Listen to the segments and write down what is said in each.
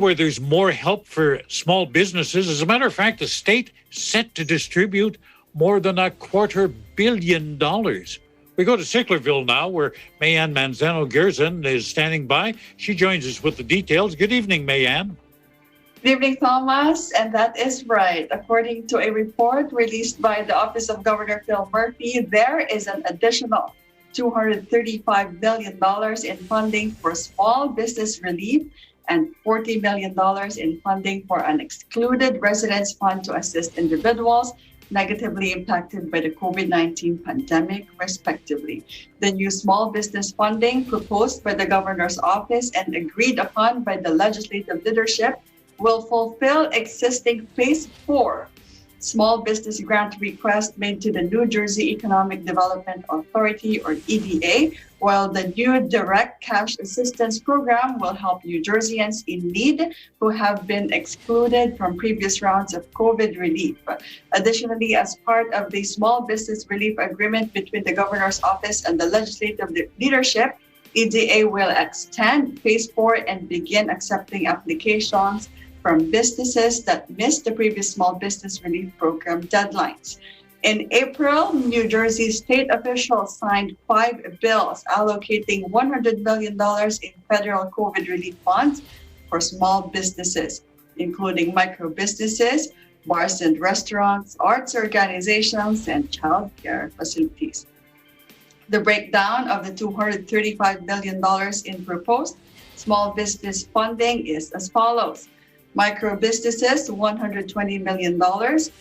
where there's more help for small businesses. As a matter of fact, the state set to distribute more than $250 million. We go to Sicklerville now, where Mayanne Manzano-Gerzon is standing by. She joins us with the details. Good evening, Mayanne. Good evening, Thomas, and that is right. According to a report released by the Office of Governor Phil Murphy, there is an additional $235 million in funding for small business relief and $40 million in funding for an excluded residence fund to assist individuals negatively impacted by the COVID-19 pandemic, respectively. The new small business funding proposed by the governor's office and agreed upon by the legislative leadership will fulfill existing Phase 4 small business grant request made to the New Jersey Economic Development Authority, or EDA, while the new direct cash assistance program will help New Jerseyans in need who have been excluded from previous rounds of COVID relief. Additionally, as part of the small business relief agreement between the governor's office and the legislative leadership, EDA will extend Phase 4 and begin accepting applications from businesses that missed the previous small business relief program deadlines. In April, New Jersey state officials signed 5 bills allocating $100 million in federal COVID relief funds for small businesses, including micro businesses, bars and restaurants, arts organizations, and child care facilities. The breakdown of the $235 million in proposed small business funding is as follows. Micro businesses, $120 million, bars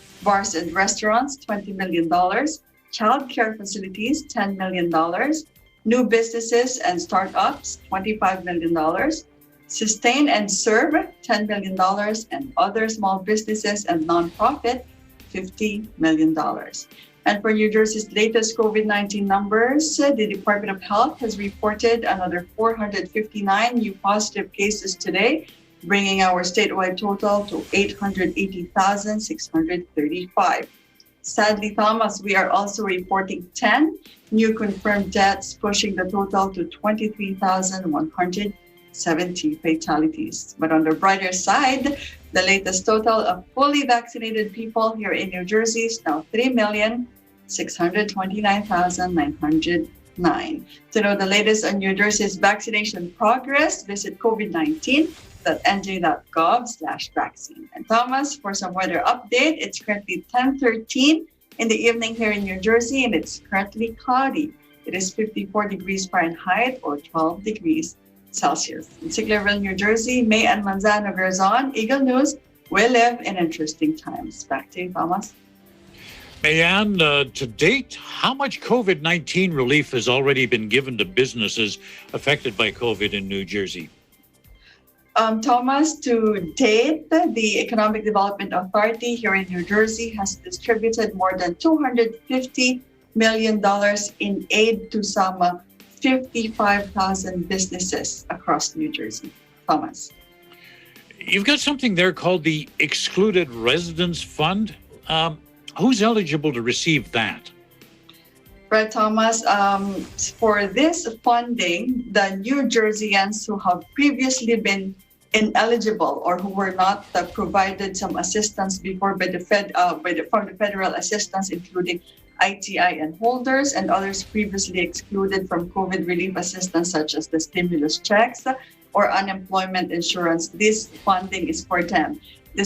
and restaurants, $20 million, child care facilities, $10 million, new businesses and startups, $25 million, sustain and serve, $10 million, and other small businesses and nonprofit, $50 million. And for New Jersey's latest COVID-19 numbers, the Department of Health has reported another 459 new positive cases today, bringing our statewide total to 880,635. Sadly, Thomas, we are also reporting 10 new confirmed deaths, pushing the total to 23,170 fatalities. But on the brighter side, the latest total of fully vaccinated people here in New Jersey is now 3,629,909. To know the latest on New Jersey's vaccination progress, visit covid19.nj.gov/vaccine. And Thomas, for some weather update, it's currently 10:13 in the evening here in New Jersey, and it's currently cloudy. It is 54 degrees Fahrenheit or 12 degrees Celsius. In Sicklerville, New Jersey, Mayanne Manzano-Gerzon, Eagle News. We live in interesting times. Back to you, Thomas. Mayanne, to date, how much COVID-19 relief has already been given to businesses affected by COVID in New Jersey? Thomas, to date, the Economic Development Authority here in New Jersey has distributed more than $250 million in aid to some 55,000 businesses across New Jersey. Thomas. You've got something there called the Excluded Residence Fund. Who's eligible to receive that? Right, Thomas. For this funding, the New Jerseyans who have previously been ineligible or who were not provided some assistance before from the federal assistance, including ITI and holders and others previously excluded from COVID relief assistance, such as the stimulus checks or unemployment insurance. This funding is for them. This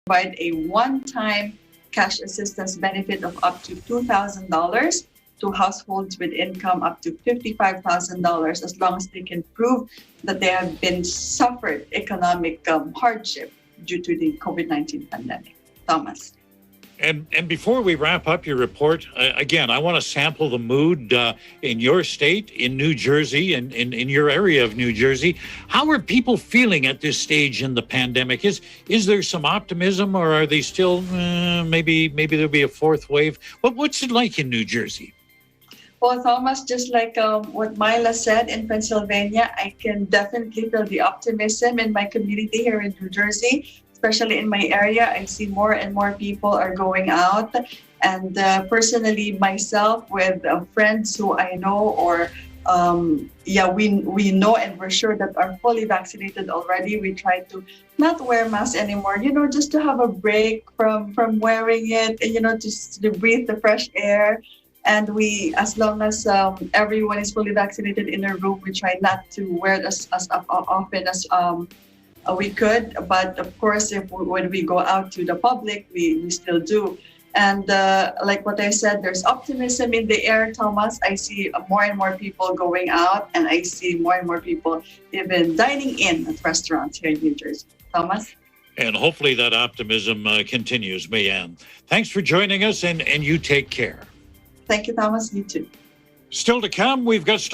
provide a one-time cash assistance benefit of up to $2,000 to households with income up to $55,000, as long as they can prove that they have been suffered economic hardship due to the COVID-19 pandemic. Thomas. And before we wrap up your report, again, I want to sample the mood in your state, in New Jersey, and in your area of New Jersey. How are people feeling at this stage in the pandemic? Is there some optimism, or are they still maybe there'll be a fourth wave? What's it like in New Jersey? Well, Thomas, just like what Myla said in Pennsylvania, I can definitely feel the optimism in my community here in New Jersey. Especially in my area, I see more and more people are going out. And personally, myself, with friends who I know or we know and we're sure that are fully vaccinated already. We try to not wear masks anymore, just to have a break from wearing it, and just to breathe the fresh air. And we, as long as everyone is fully vaccinated in a room, we try not to wear it as often as we could. But of course, when we go out to the public, we still do. And like what I said, there's optimism in the air, Thomas. I see more and more people going out, and I see more and more people even dining in at restaurants here in New Jersey. Thomas? And hopefully that optimism continues, Mayanne. Thanks for joining us, and you take care. Thank you, Thomas. You too. Still to come, we've got stories.